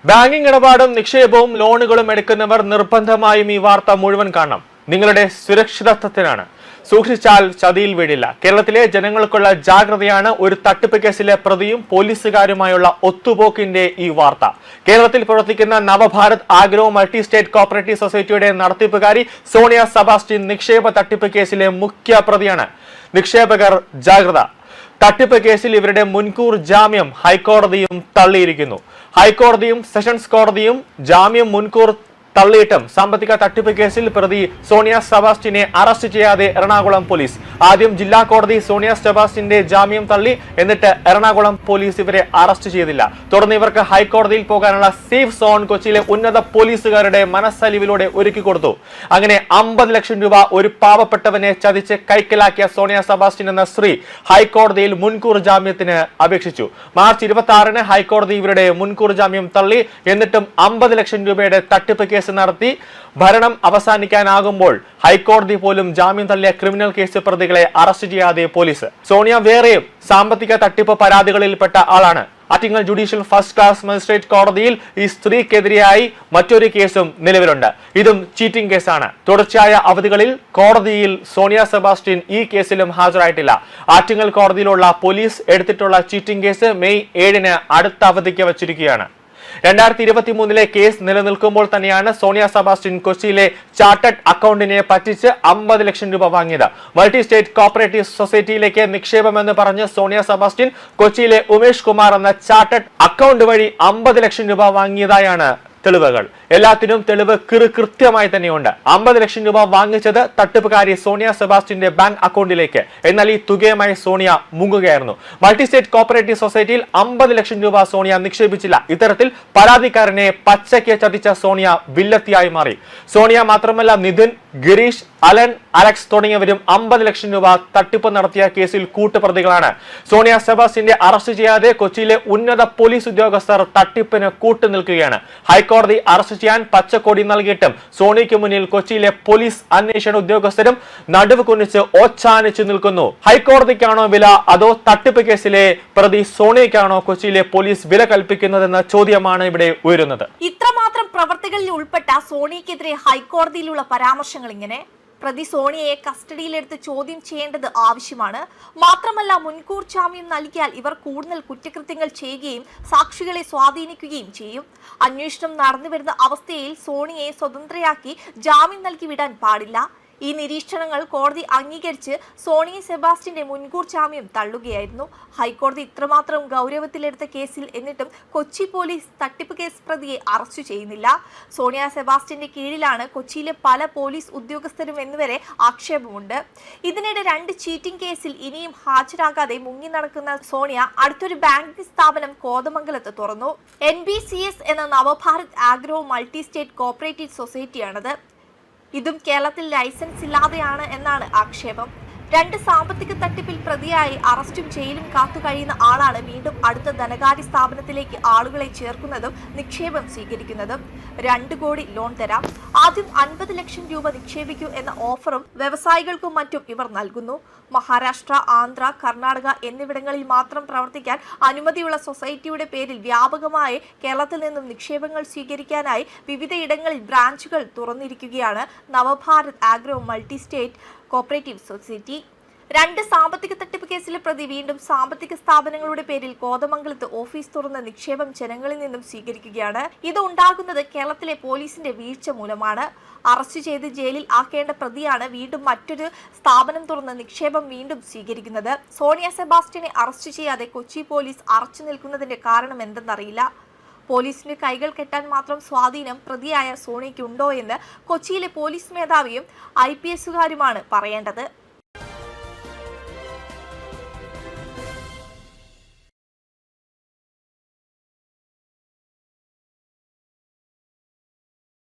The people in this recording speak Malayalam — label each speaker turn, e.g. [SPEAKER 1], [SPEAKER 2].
[SPEAKER 1] ബാങ്കിംഗ് ഇടപാടും നിക്ഷേപവും ലോണുകളും എടുക്കുന്നവർ നിർബന്ധമായും ഈ വാർത്ത മുഴുവൻ കാണണം. നിങ്ങളുടെ സുരക്ഷിതത്വത്തിനാണ്. സൂക്ഷിച്ചാൽ ചതിയിൽ വീഴില്ല. കേരളത്തിലെ ജനങ്ങൾക്കുള്ള ജാഗ്രതയാണ് ഒരു തട്ടിപ്പ് കേസിലെ പ്രതിയും പോലീസുകാരുമായുള്ള ഒത്തുപോക്കിന്റെ ഈ വാർത്ത. കേരളത്തിൽ പ്രവർത്തിക്കുന്ന Nav Bharat agro multi state cooperative സൊസൈറ്റിയുടെ നടത്തിപ്പുകാരി സോണിയ സെബാസ്റ്റ്യൻ നിക്ഷേപ തട്ടിപ്പ് കേസിലെ മുഖ്യ പ്രതിയാണ്. നിക്ഷേപകർ ജാഗ്രത. തട്ടിപ്പ് കേസിൽ ഇവരുടെ മുൻകൂർ ജാമ്യം ഹൈക്കോടതിയും തള്ളിയിരിക്കുന്നു. ഹൈക്കോടതിയും സെഷൻസ് കോടതിയും ജാമ്യം മുൻകൂർ തള്ളിയിട്ടും സാമ്പത്തിക തട്ടിപ്പ് കേസിൽ പ്രതി സോണിയ സെബാസ്റ്റ്യനെ അറസ്റ്റ് ചെയ്യാതെ എറണാകുളം പോലീസ്. ആദ്യം ജില്ലാ കോടതി സോണിയ സെബാസ്റ്റ്യന്റെ ജാമ്യം തള്ളി, എന്നിട്ട് എറണാകുളം പോലീസ് ഇവരെ അറസ്റ്റ് ചെയ്തില്ല. തുടർന്ന് ഇവർക്ക് ഹൈക്കോടതിയിൽ പോകാനുള്ള സേഫ് സോൺ കൊച്ചിയിലെ ഉന്നത പോലീസുകാരുടെ മനസ്സലിവിലൂടെ ഒരുക്കി കൊടുത്തു. അങ്ങനെ 50 ലക്ഷം രൂപ ഒരു പാവപ്പെട്ടവനെ ചതിച്ച് കൈക്കലാക്കിയ സോണിയ സെബാസ്റ്റ്യൻ എന്ന സ്ത്രീ ഹൈക്കോടതിയിൽ മുൻകൂർ ജാമ്യത്തിന് അപേക്ഷിച്ചു. മാർച്ച് 26-ന് ഹൈക്കോടതി ഇവരുടെ മുൻകൂർ ജാമ്യം തള്ളി. എന്നിട്ടും 50 ലക്ഷം രൂപയുടെ തട്ടിപ്പ് കേസ് നടത്തി ഭരണം അവസാനിക്കാനാകുമ്പോൾ ഹൈക്കോടതി പോലും ജാമ്യം തള്ളിയ ക്രിമിനൽ കേസ് പ്രതികളെ അറസ്റ്റ് ചെയ്യാതെ പോലീസ്. സോണിയ വേറെയും സാമ്പത്തിക തട്ടിപ്പ് പരാതികളിൽപ്പെട്ട ആളാണ്. Attingal judicial first class magistrate കോടതിയിൽ ഈ സ്ത്രീക്കെതിരെയായി മറ്റൊരു കേസും നിലവിലുണ്ട്. ഇതും ചീറ്റിംഗ് കേസാണ്. തുടർച്ചയായ അവധികളിൽ കോടതിയിൽ സോണിയ സെബാസ്റ്റ്യൻ ഈ കേസിലും ഹാജരായിട്ടില്ല. ആറ്റിങ്ങൽ കോടതിയിലുള്ള പോലീസ് എടുത്തിട്ടുള്ള ചീറ്റിംഗ് കേസ് മെയ് 7-ന് അടുത്ത അവധിക്ക് വച്ചിരിക്കുകയാണ്. 2023-ലെ കേസ് നിലനിൽക്കുമ്പോൾ തന്നെയാണ് സോണിയ സെബാസ്റ്റ്യൻ കൊച്ചിയിലെ ചാർട്ടേഡ് അക്കൗണ്ടിനെ പറ്റിച്ച് 50 ലക്ഷം രൂപ വാങ്ങിയത്. മൾട്ടി സ്റ്റേറ്റ് കോപ്പറേറ്റീവ് സൊസൈറ്റിയിലേക്ക് നിക്ഷേപമെന്ന് പറഞ്ഞ് സോണിയ സെബാസ്റ്റ്യൻ കൊച്ചിയിലെ ഉമേഷ് കുമാർ എന്ന ചാർട്ടേഡ് അക്കൗണ്ട് വഴി 50 ലക്ഷം രൂപ വാങ്ങിയതായാണ് തെളിവുകൾ. എല്ലാത്തിനും തെളിവ് കൃത്യമായി തന്നെയുണ്ട്. 50 ലക്ഷം രൂപ വാങ്ങിച്ചത് തട്ടിപ്പുകാരി സോണിയ സെബാസ്റ്റ്യന്റെ ബാങ്ക് അക്കൗണ്ടിലേക്ക്. എന്നാൽ ഈ തുകയുമായി സോണിയ മുങ്ങുകയായിരുന്നു. മൾട്ടി സ്റ്റേറ്റ് കോപ്പറേറ്റീവ് സൊസൈറ്റിയിൽ 50 ലക്ഷം രൂപ സോണിയ നിക്ഷേപിച്ചില്ല. ഇത്തരത്തിൽ പരാതിക്കാരനെ പച്ചയ്ക്ക് ചതിച്ച സോണിയ വില്ലത്തിയായി മാറി. സോണിയ മാത്രമല്ല, നിതിൻ, ഗിരീഷ്, അലൻ, അലക്സ് തുടങ്ങിയവരും 50 ലക്ഷം രൂപ തട്ടിപ്പ് നടത്തിയ കേസിൽ കൂട്ടുപ്രതികളാണ്. സോണിയ സെബാസ്റ്റ്യന്റെ അറസ്റ്റ് ചെയ്യാതെ കൊച്ചിയിലെ ഉന്നത പോലീസ് ഉദ്യോഗസ്ഥർ തട്ടിപ്പിന് കൂട്ടുനിൽക്കുകയാണ്. ഹൈക്കോടതി അറസ്റ്റ് ചെയ്യാൻ പച്ചക്കൊടി നൽകിയിട്ടും സോണിയയ്ക്ക് മുന്നിൽ കൊച്ചിയിലെ പോലീസ് അന്വേഷണ ഉദ്യോഗസ്ഥരും നടുവ് കുനിച്ച് ഓച്ചാനിച്ചു നിൽക്കുന്നു. ഹൈക്കോടതിക്കാണോ വില, അതോ തട്ടിപ്പ് കേസിലെ പ്രതി സോണിയയ്ക്കാണോ കൊച്ചിയിലെ പോലീസ് വില കൽപ്പിക്കുന്നതെന്ന ചോദ്യമാണ് ഇവിടെ ഉയരുന്നത്.
[SPEAKER 2] ഇത്രമാത്രം പ്രവർത്തികളിൽ ഉൾപ്പെട്ട സോണിയയ്ക്കെതിരെ ഹൈക്കോടതിയിലുള്ള പരാമർശങ്ങൾ ഇങ്ങനെ: പ്രതി സോണിയയെ കസ്റ്റഡിയിലെടുത്ത് ചോദ്യം ചെയ്യേണ്ടത് ആവശ്യമാണ്. മാത്രമല്ല, മുൻകൂർ ജാമ്യം നൽകിയാൽ ഇവർ കൂടുതൽ കുറ്റകൃത്യങ്ങൾ ചെയ്യുകയും സാക്ഷികളെ സ്വാധീനിക്കുകയും ചെയ്യും. അന്വേഷണം നടന്നുവരുന്ന അവസ്ഥയിൽ സോണിയയെ സ്വതന്ത്രയാക്കി ജാമ്യം നൽകി വിടാൻ പാടില്ല. ഈ നിരീക്ഷണങ്ങൾ കോടതി അംഗീകരിച്ച് സോണിയ സെബാസ്റ്റ്യന്റെ മുൻകൂർ ജാമ്യം തള്ളുകയായിരുന്നു. ഹൈക്കോടതി ഇത്രമാത്രം ഗൗരവത്തിലെടുത്ത കേസിൽ എന്നിട്ടും കൊച്ചി പോലീസ് തട്ടിപ്പ് കേസ് പ്രതിയെ അറസ്റ്റ് ചെയ്യുന്നില്ല. സോണിയ സെബാസ്റ്റ്യന്റെ കീഴിലാണ് കൊച്ചിയിലെ പല പോലീസ് ഉദ്യോഗസ്ഥരും എന്നുവരെ ആക്ഷേപമുണ്ട്. ഇതിനിടെ 2 ചീറ്റിംഗ് കേസിൽ ഇനിയും ഹാജരാകാതെ മുങ്ങി നടക്കുന്ന സോണിയ അടുത്തൊരു ബാങ്കിംഗ് സ്ഥാപനം കോതമംഗലത്ത് തുറന്നു. NBCS എന്ന Navabharat agro multi state cooperative സൊസൈറ്റിയാണത്. ഇതും കേരളത്തിൽ ലൈസൻസ് ഇല്ലാതെയാണ് എന്നാണ് ആക്ഷേപം. 2 സാമ്പത്തിക തട്ടിപ്പിൽ പ്രതിയായി അറസ്റ്റും ജയിലും കാത്തുകഴിയുന്ന ആളാണ് വീണ്ടും അടുത്ത ധനകാര്യ സ്ഥാപനത്തിലേക്ക് ആളുകളെ ചേർക്കുന്നതും നിക്ഷേപം സ്വീകരിക്കുന്നതും. 2 കോടി ലോൺ തരാം, ആദ്യം 50 ലക്ഷം രൂപ നിക്ഷേപിക്കൂ എന്ന ഓഫറും വ്യവസായികൾക്കും മറ്റും ഇവർ നൽകുന്നു. മഹാരാഷ്ട്ര, ആന്ധ്ര, കർണാടക എന്നിവിടങ്ങളിൽ മാത്രം പ്രവർത്തിക്കാൻ അനുമതിയുള്ള സൊസൈറ്റിയുടെ പേരിൽ വ്യാപകമായി കേരളത്തിൽ നിന്നും നിക്ഷേപങ്ങൾ സ്വീകരിക്കാനായി വിവിധയിടങ്ങളിൽ ബ്രാഞ്ചുകൾ തുറന്നിരിക്കുകയാണ് Navabharat agro multi state cooperative society. 2 സാമ്പത്തിക തട്ടിപ്പ് കേസിലെ പ്രതി വീണ്ടും സാമ്പത്തിക സ്ഥാപനങ്ങളുടെ പേരിൽ കോതമംഗലത്ത് ഓഫീസ് തുറന്ന് നിക്ഷേപം ജനങ്ങളിൽ നിന്നും സ്വീകരിക്കുകയാണ്. ഇത് ഉണ്ടാകുന്നത് കേരളത്തിലെ പോലീസിന്റെ വീഴ്ച മൂലമാണ്. അറസ്റ്റ് ചെയ്ത് ജയിലിൽ ആക്കേണ്ട പ്രതിയാണ് വീണ്ടും മറ്റൊരു സ്ഥാപനം തുറന്ന് നിക്ഷേപം വീണ്ടും സ്വീകരിക്കുന്നത്. സോണിയ സെബാസ്റ്റ്യനെ അറസ്റ്റ് ചെയ്യാതെ കൊച്ചി പോലീസ് അറച്ചു നിൽക്കുന്നതിന്റെ കാരണം എന്തെന്നറിയില്ല. പോലീസിന്റെ കൈകൾ കെട്ടാൻ മാത്രം സ്വാധീനം പ്രതിയായ സോണിയയ്ക്കുണ്ടോ എന്ന് കൊച്ചിയിലെ പോലീസ് മേധാവിയും IPSകാരുമാണ് പറയേണ്ടത്.